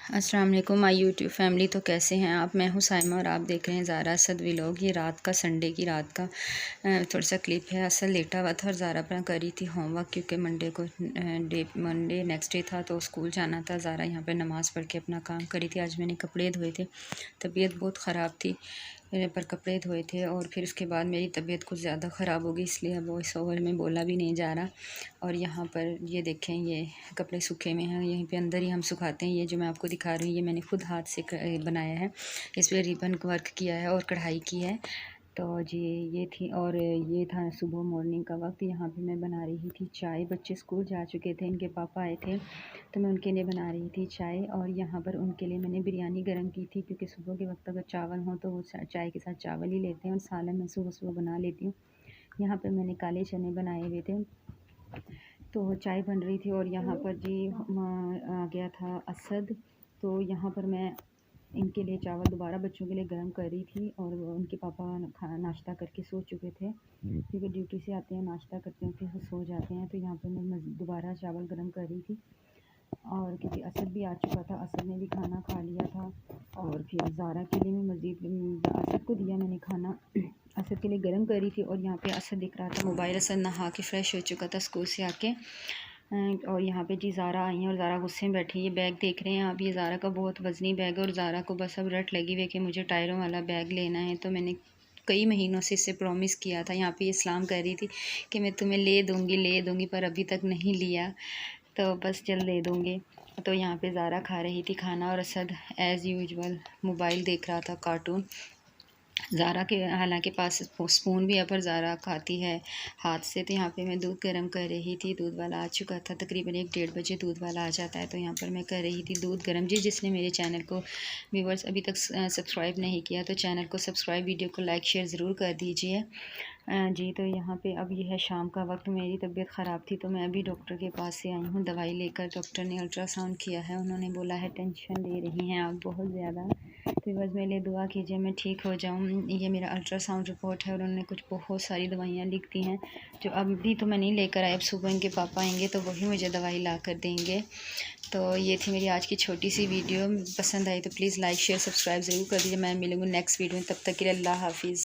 अस्सलाम वालेकुम my YouTube family. तो कैसे हैं आप? मैं हूं साइमा और आप देख रहे हैं ज़ारा असद व्लॉग। ये रात का, संडे की रात का थोड़ा सा क्लिप है। असद लेटा हुआ था और ज़ारा अपना कर रही थी होमवर्क, क्योंकि मंडे नेक्स्ट डे था तो स्कूल जाना था। ज़ारा यहाँ पे नमाज़ पढ़ के अपना काम करी थी। आज मैंने कपड़े धोए थे, तबीयत बहुत ख़राब थी पर कपड़े धोए थे और फिर उसके बाद मेरी तबीयत कुछ ज़्यादा ख़राब हो गई, इसलिए अब वॉइस ओवर में बोला भी नहीं जा रहा। और यहाँ पर ये देखें, ये कपड़े सूखे में हैं, यहीं पे अंदर ही हम सुखाते हैं। ये जो मैं आपको दिखा रही हूँ ये मैंने खुद हाथ से बनाया है। इस पर रिबन वर्क किया है और कढ़ाई की है। तो जी ये थी, और ये था सुबह मॉर्निंग का वक्त। यहाँ पे मैं बना रही थी चाय। बच्चे स्कूल जा चुके थे, इनके पापा आए थे तो मैं उनके लिए बना रही थी चाय। और यहाँ पर उनके लिए मैंने बिरयानी गर्म की थी, क्योंकि सुबह के वक्त अगर चावल हो तो वो चाय के साथ चावल ही लेते हैं और सालन मैं सुबह सुबह बना लेती हूँ। यहाँ पर मैंने काले चने बनाए हुए थे, तो चाय बन रही थी। और यहाँ पर जी आ गया था असद, तो यहाँ पर मैं इनके लिए चावल दोबारा बच्चों के लिए गर्म कर रही थी। और उनके पापा खाना नाश्ता करके सो चुके थे, क्योंकि ड्यूटी से आते हैं, नाश्ता करते हैं, फिर सो जाते हैं। तो यहाँ पर मैं दोबारा चावल गर्म कर रही थी। और क्योंकि असद भी आ चुका था, असद ने भी खाना खा लिया था। और फिर ज़ारा के लिए मैं मज़ीद असद को दिया मैंने खाना। असद के लिए गर्म करी थी। और यहाँ पे असद दिख रहा था मोबाइल। असद नहा के फ़्रेश हो चुका था स्कूल से आके। और यहाँ पे जी ज़ारा आई हैं और ज़ारा गुस्से में बैठी है। ये बैग देख रहे हैं आप, ये ज़ारा का बहुत वज़नी बैग है और ज़ारा को बस अब रट लगी हुई कि मुझे टायरों वाला बैग लेना है। तो मैंने कई महीनों से इससे प्रॉमिस किया था। यहाँ पे इस्लाम कह रही थी कि मैं तुम्हें ले दूँगी, पर अभी तक नहीं लिया, तो बस जल्द दे दूँगी। तो यहाँ पे ज़ारा खा रही थी खाना और असद एज़ यूजुअल मोबाइल देख रहा था, कार्टून। ज़ारा के हालांकि पास स्पून भी है, पर ज़ारा खाती है हाथ से। तो यहाँ पे मैं दूध गर्म कर रही थी। दूध वाला आ चुका था, तकरीबन 1-1:30 बजे दूध वाला आ जाता है। तो यहाँ पर मैं कर रही थी दूध गर्म। जिसने मेरे चैनल को व्यूवर्स अभी तक सब्सक्राइब नहीं किया तो चैनल को सब्सक्राइब, वीडियो को लाइक शेयर ज़रूर कर दीजिए जी। तो यहाँ पे अब ये है शाम का वक्त। मेरी तबीयत ख़राब थी तो मैं अभी डॉक्टर के पास से आई हूँ दवाई लेकर। डॉक्टर ने अल्ट्रासाउंड किया है, उन्होंने बोला है टेंशन ले रही हैं आप बहुत ज़्यादा, तो बस मेरे लिए दुआ कीजिए मैं ठीक हो जाऊँ। ये मेरा अल्ट्रासाउंड रिपोर्ट है और उन्होंने कुछ बहुत सारी दवाइयाँ लिख दी हैं, जो अभी तो मैं नहीं लेकर आई। अब सुबह इनके पापा आएंगे तो वही मुझे दवाई ला कर देंगे। तो ये थी मेरी आज की छोटी सी वीडियो। पसंद आई तो प्लीज़ लाइक शेयर सब्सक्राइब ज़रूर कर दीजिए। मैं मिलूँगी नेक्स्ट वीडियो में, तब तक के लिए अल्लाह हाफिज़।